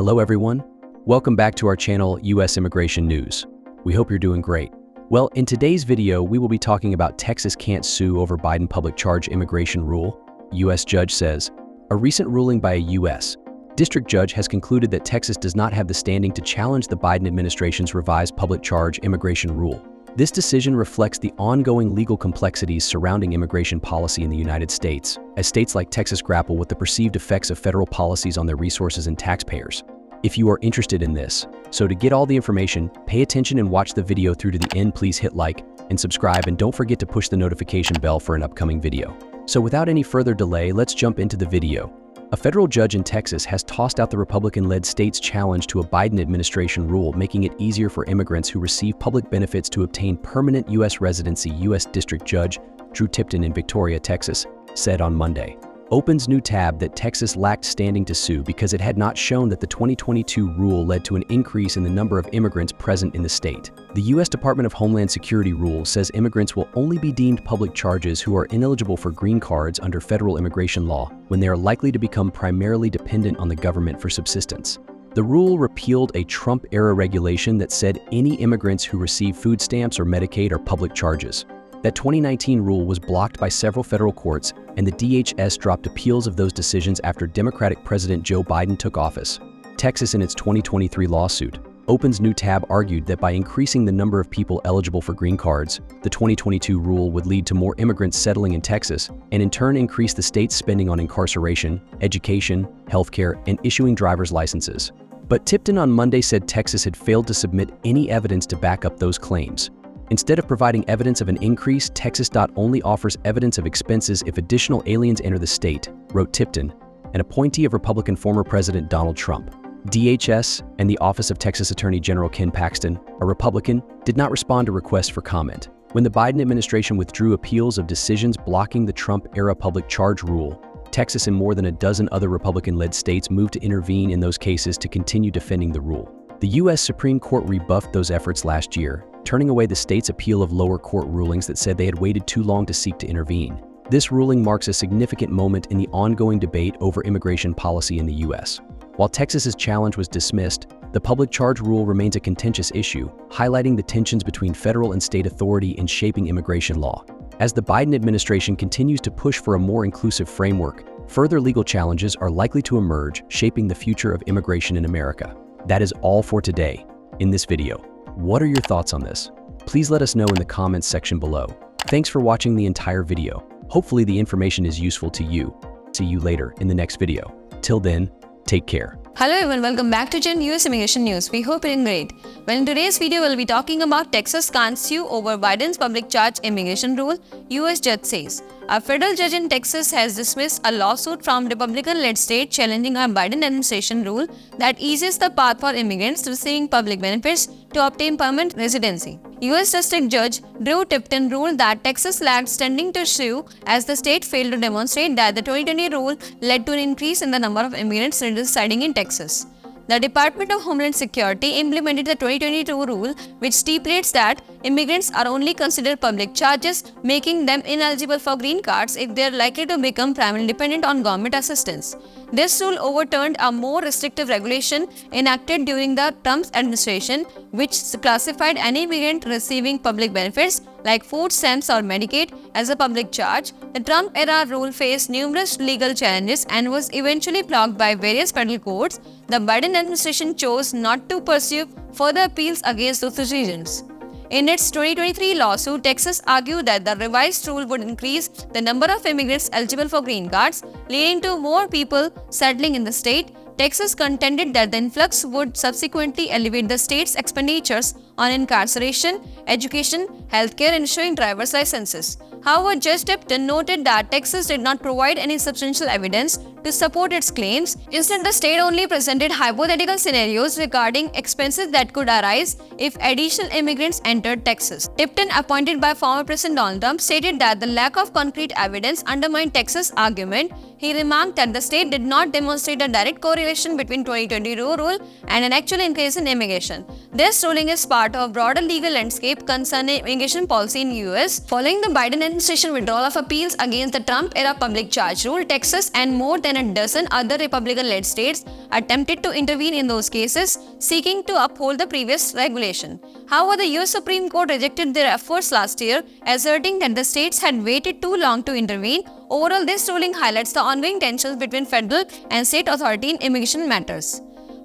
Hello everyone. Welcome back to our channel, U.S. Immigration News. We hope you're doing great. Well, in today's video, we will be talking about Texas can't sue over Biden public charge immigration rule. U.S. judge says, a recent ruling by a U.S. district judge has concluded that Texas does not have the standing to challenge the Biden administration's revised public charge immigration rule. This decision reflects the ongoing legal complexities surrounding immigration policy in the United States, as states like Texas grapple with the perceived effects of federal policies on their resources and taxpayers. If you are interested in this, so to get all the information, pay attention and watch the video through to the end. Please hit like and subscribe, and don't forget to push the notification bell for an upcoming video. So without any further delay, let's jump into the video. A federal judge in Texas has tossed out the Republican-led state's challenge to a Biden administration rule making it easier for immigrants who receive public benefits to obtain permanent U.S. residency. U.S. District Judge Drew Tipton in Victoria, Texas, said on Monday. Opens new tab that Texas lacked standing to sue because it had not shown that the 2022 rule led to an increase in the number of immigrants present in the state. The U.S. Department of Homeland Security rule says immigrants will only be deemed public charges who are ineligible for green cards under federal immigration law when they are likely to become primarily dependent on the government for subsistence. The rule repealed a Trump-era regulation that said any immigrants who receive food stamps or Medicaid are public charges. That 2019 rule was blocked by several federal courts, and the DHS dropped appeals of those decisions after Democratic President Joe Biden took office. Texas, in its 2023 lawsuit, Opens New Tab argued that by increasing the number of people eligible for green cards, the 2022 rule would lead to more immigrants settling in Texas and in turn increase the state's spending on incarceration, education, healthcare, and issuing driver's licenses. But Tipton on Monday said Texas had failed to submit any evidence to back up those claims. Instead of providing evidence of an increase, Texas only offers evidence of expenses if additional aliens enter the state, wrote Tipton, an appointee of Republican former President Donald Trump. DHS and the Office of Texas Attorney General Ken Paxton, a Republican, did not respond to requests for comment. When the Biden administration withdrew appeals of decisions blocking the Trump-era public charge rule, Texas and more than a dozen other Republican-led states moved to intervene in those cases to continue defending the rule. The U.S. Supreme Court rebuffed those efforts last year, turning away the state's appeal of lower court rulings that said they had waited too long to seek to intervene. This ruling marks a significant moment in the ongoing debate over immigration policy in the U.S. While Texas's challenge was dismissed, the public charge rule remains a contentious issue, highlighting the tensions between federal and state authority in shaping immigration law. As the Biden administration continues to push for a more inclusive framework, further legal challenges are likely to emerge, shaping the future of immigration in America. That is all for today in this video. What are your thoughts on this? Please let us know in the comments section below. Thanks for watching the entire video. Hopefully the information is useful to you. See you later in the next video. Till then, take care. Hello everyone, welcome back to Gen US Immigration News. We hope you're doing great. Well, in today's video, we'll be talking about Texas can't sue over Biden's public charge immigration rule, US judge says. A federal judge in Texas has dismissed a lawsuit from Republican-led state challenging a Biden administration rule that eases the path for immigrants receiving public benefits to obtain permanent residency. U.S. District Judge Drew Tipton ruled that Texas lacked standing to sue as the state failed to demonstrate that the 2020 rule led to an increase in the number of immigrants residing in Texas. The Department of Homeland Security implemented the 2022 rule, which stipulates that immigrants are only considered public charges, making them ineligible for green cards if they are likely to become primarily dependent on government assistance. This rule overturned a more restrictive regulation enacted during the Trump administration, which classified any immigrant receiving public benefits like food stamps or Medicaid as a public charge. The Trump-era rule faced numerous legal challenges and was eventually blocked by various federal courts. The Biden administration chose not to pursue further appeals against those decisions. In its 2023 lawsuit, Texas argued that the revised rule would increase the number of immigrants eligible for green cards, leading to more people settling in the state. Texas contended that the influx would subsequently elevate the state's expenditures on incarceration, education, healthcare, and issuing driver's licenses. However, Judge Tipton noted that Texas did not provide any substantial evidence to support its claims. Instead, the state only presented hypothetical scenarios regarding expenses that could arise if additional immigrants entered Texas. Tipton, appointed by former President Donald Trump, stated that the lack of concrete evidence undermined Texas' argument. He remarked that the state did not demonstrate a direct correlation between 2022 rule and an actual increase in immigration. This ruling is part part of broader legal landscape concerning immigration policy in US. Following the Biden administration withdrawal of appeals against the Trump-era public charge rule, Texas and more than a dozen other Republican-led states attempted to intervene in those cases, seeking to uphold the previous regulation. However, the US Supreme Court rejected their efforts last year, asserting that the states had waited too long to intervene. Overall, this ruling highlights the ongoing tensions between federal and state authority in immigration matters.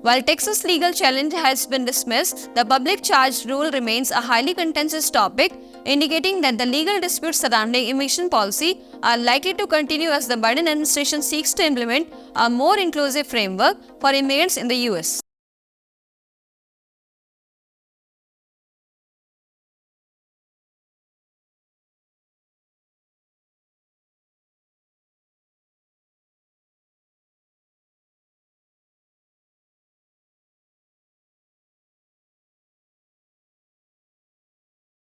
While Texas' legal challenge has been dismissed, the public charge rule remains a highly contentious topic, indicating that the legal disputes surrounding immigration policy are likely to continue as the Biden administration seeks to implement a more inclusive framework for immigrants in the US.